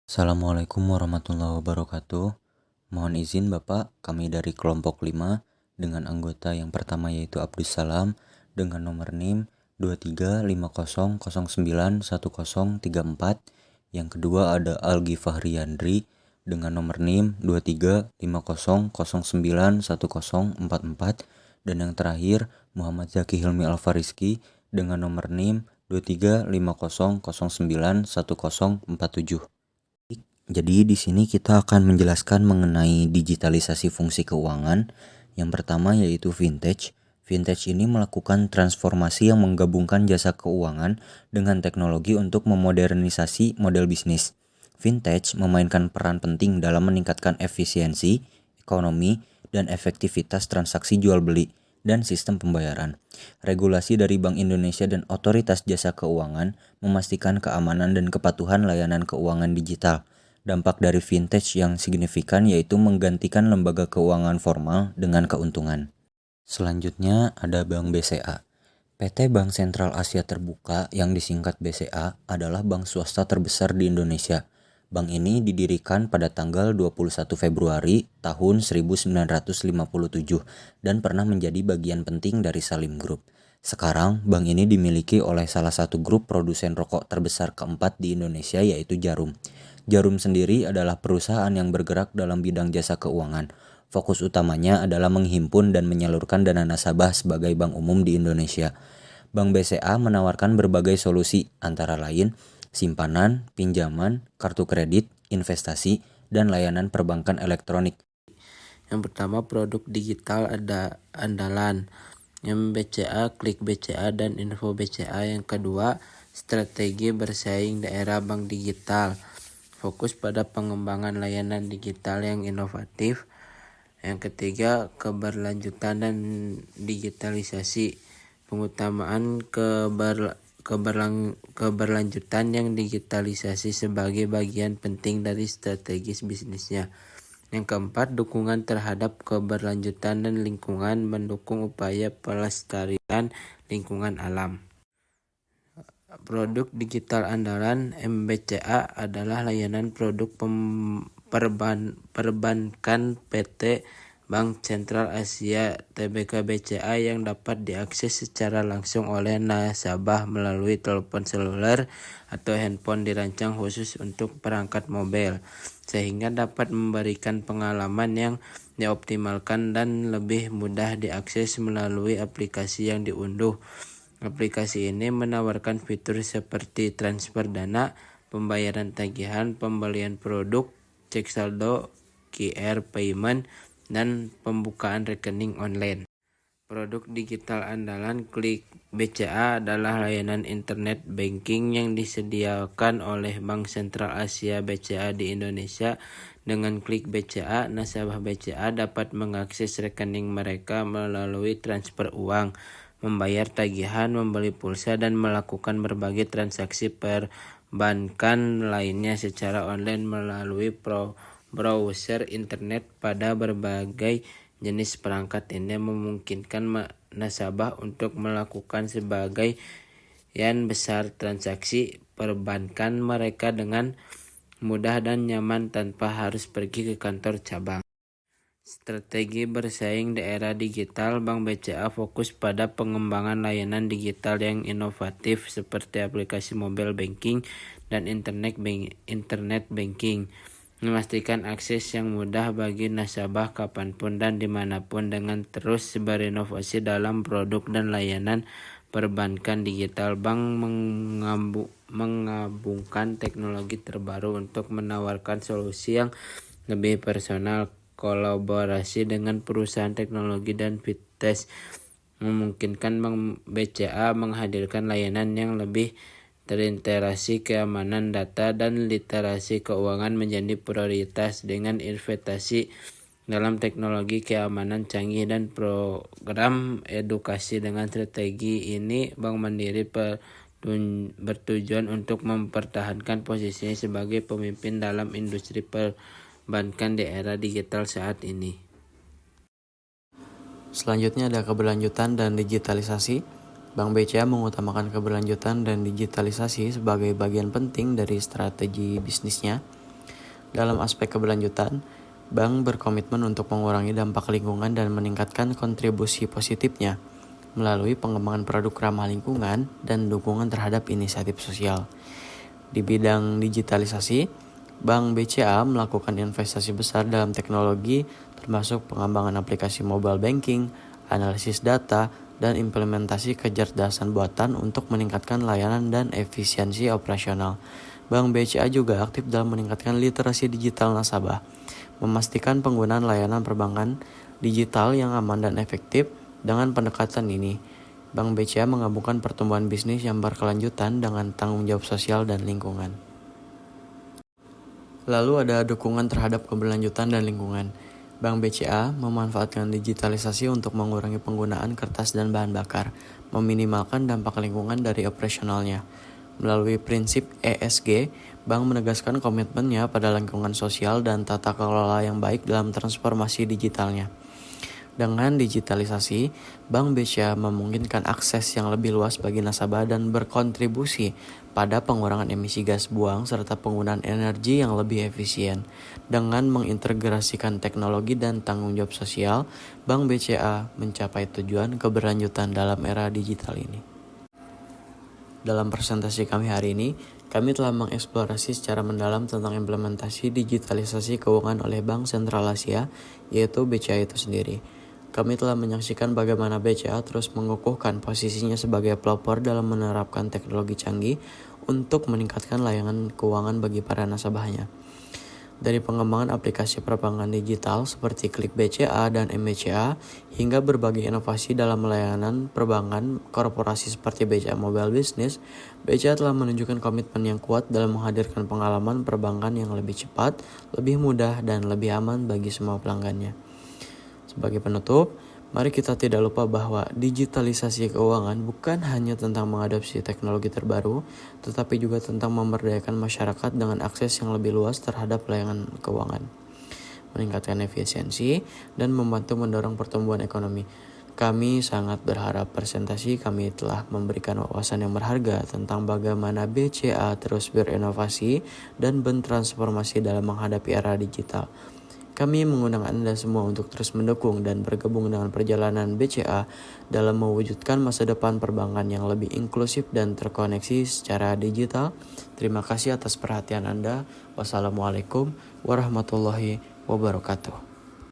Assalamualaikum warahmatullahi wabarakatuh. Mohon izin Bapak, kami dari kelompok 5 dengan anggota yang pertama yaitu Abdus Salam dengan nomor NIM 2350091034. Yang kedua ada Algi Fahriyandri dengan nomor NIM 2350091044. Dan yang terakhir Muhammad Zaki Hilmi Alfariski dengan nomor NIM 2350091047. Jadi di sini kita akan menjelaskan mengenai digitalisasi fungsi keuangan. Yang pertama yaitu vintage. Vintage ini melakukan transformasi yang menggabungkan jasa keuangan dengan teknologi untuk memodernisasi model bisnis. Vintage memainkan peran penting dalam meningkatkan efisiensi, ekonomi, dan efektivitas transaksi jual beli dan sistem pembayaran. Regulasi dari Bank Indonesia dan Otoritas Jasa Keuangan memastikan keamanan dan kepatuhan layanan keuangan digital. Dampak dari vintage yang signifikan yaitu menggantikan lembaga keuangan formal dengan keuntungan. Selanjutnya ada Bank BCA. PT Bank Sentral Asia Terbuka yang disingkat BCA adalah bank swasta terbesar di Indonesia. Bank ini didirikan pada tanggal 21 Februari tahun 1957 dan pernah menjadi bagian penting dari Salim Group. Sekarang, bank ini dimiliki oleh salah satu grup produsen rokok terbesar keempat di Indonesia yaitu Djarum. Djarum sendiri adalah perusahaan yang bergerak dalam bidang jasa keuangan. Fokus utamanya adalah menghimpun dan menyalurkan dana nasabah sebagai bank umum di Indonesia. Bank BCA menawarkan berbagai solusi, antara lain simpanan, pinjaman, kartu kredit, investasi, dan layanan perbankan elektronik. Yang pertama, produk digital ada andalan, MBCA, Klik BCA, dan Info BCA. Yang kedua, strategi bersaing daerah bank digital, fokus pada pengembangan layanan digital yang inovatif. Yang ketiga, keberlanjutan dan digitalisasi, pengutamaan keberlanjutan yang digitalisasi sebagai bagian penting dari strategis bisnisnya. Yang keempat, dukungan terhadap keberlanjutan dan lingkungan, mendukung upaya pelestarian lingkungan alam. Produk digital andalan MBCA adalah layanan produk perbankan PT Bank Sentral Asia Tbk BCA yang dapat diakses secara langsung oleh nasabah melalui telepon seluler atau handphone dirancang khusus untuk perangkat mobile, sehingga dapat memberikan pengalaman yang dioptimalkan dan lebih mudah diakses melalui aplikasi yang diunduh. Aplikasi ini menawarkan fitur seperti transfer dana, pembayaran tagihan, pembelian produk, cek saldo, QR payment, dan pembukaan rekening online. Produk digital andalan Klik BCA adalah layanan internet banking yang disediakan oleh Bank Sentral Asia BCA di Indonesia. Dengan Klik BCA, nasabah BCA dapat mengakses rekening mereka melalui transfer uang, membayar tagihan, membeli pulsa, dan melakukan berbagai transaksi perbankan lainnya secara online melalui browser internet pada berbagai jenis perangkat. Ini memungkinkan nasabah untuk melakukan sebagian besar transaksi perbankan mereka dengan mudah dan nyaman tanpa harus pergi ke kantor cabang. Strategi bersaing daerah digital, Bank BCA fokus pada pengembangan layanan digital yang inovatif seperti aplikasi mobile banking dan internet banking, memastikan akses yang mudah bagi nasabah kapanpun dan dimanapun. Dengan terus berinovasi dalam produk dan layanan perbankan digital, bank menggabungkan teknologi terbaru untuk menawarkan solusi yang lebih personal. Kolaborasi dengan perusahaan teknologi dan fintech memungkinkan Bank BCA menghadirkan layanan yang lebih terintegrasi. Keamanan data dan literasi keuangan menjadi prioritas dengan investasi dalam teknologi keamanan canggih dan program edukasi. Dengan strategi ini, Bank Mandiri bertujuan untuk mempertahankan posisinya sebagai pemimpin dalam industri perbankan di era digital saat ini. Selanjutnya ada keberlanjutan dan digitalisasi. Bank BCA mengutamakan keberlanjutan dan digitalisasi sebagai bagian penting dari strategi bisnisnya. Dalam aspek keberlanjutan, bank berkomitmen untuk mengurangi dampak lingkungan dan meningkatkan kontribusi positifnya melalui pengembangan produk ramah lingkungan dan dukungan terhadap inisiatif sosial. Di bidang digitalisasi, Bank BCA melakukan investasi besar dalam teknologi termasuk pengembangan aplikasi mobile banking, analisis data, dan implementasi kecerdasan buatan untuk meningkatkan layanan dan efisiensi operasional. Bank BCA juga aktif dalam meningkatkan literasi digital nasabah, memastikan penggunaan layanan perbankan digital yang aman dan efektif. Dengan pendekatan ini, Bank BCA menggabungkan pertumbuhan bisnis yang berkelanjutan dengan tanggung jawab sosial dan lingkungan. Lalu ada dukungan terhadap keberlanjutan dan lingkungan. Bank BCA memanfaatkan digitalisasi untuk mengurangi penggunaan kertas dan bahan bakar, meminimalkan dampak lingkungan dari operasionalnya. Melalui prinsip ESG, Bank menegaskan komitmennya pada lingkungan sosial dan tata kelola yang baik dalam transformasi digitalnya. Dengan digitalisasi, Bank BCA memungkinkan akses yang lebih luas bagi nasabah dan berkontribusi pada pengurangan emisi gas buang serta penggunaan energi yang lebih efisien. Dengan mengintegrasikan teknologi dan tanggung jawab sosial, Bank BCA mencapai tujuan keberlanjutan dalam era digital ini. Dalam presentasi kami hari ini, kami telah mengeksplorasi secara mendalam tentang implementasi digitalisasi keuangan oleh Bank Sentral Asia, yaitu BCA itu sendiri. Kami telah menyaksikan bagaimana BCA terus mengukuhkan posisinya sebagai pelopor dalam menerapkan teknologi canggih untuk meningkatkan layanan keuangan bagi para nasabahnya. Dari pengembangan aplikasi perbankan digital seperti Klik BCA dan MBCA hingga berbagai inovasi dalam layanan perbankan korporasi seperti BCA Mobile Business, BCA telah menunjukkan komitmen yang kuat dalam menghadirkan pengalaman perbankan yang lebih cepat, lebih mudah, dan lebih aman bagi semua pelanggannya. Sebagai penutup, mari kita tidak lupa bahwa digitalisasi keuangan bukan hanya tentang mengadopsi teknologi terbaru, tetapi juga tentang memberdayakan masyarakat dengan akses yang lebih luas terhadap layanan keuangan, meningkatkan efisiensi, dan membantu mendorong pertumbuhan ekonomi. Kami sangat berharap presentasi kami telah memberikan wawasan yang berharga tentang bagaimana BCA terus berinovasi dan bertransformasi dalam menghadapi era digital. Kami mengundang Anda semua untuk terus mendukung dan bergabung dengan perjalanan BCA dalam mewujudkan masa depan perbankan yang lebih inklusif dan terkoneksi secara digital. Terima kasih atas perhatian Anda. Wassalamualaikum warahmatullahi wabarakatuh.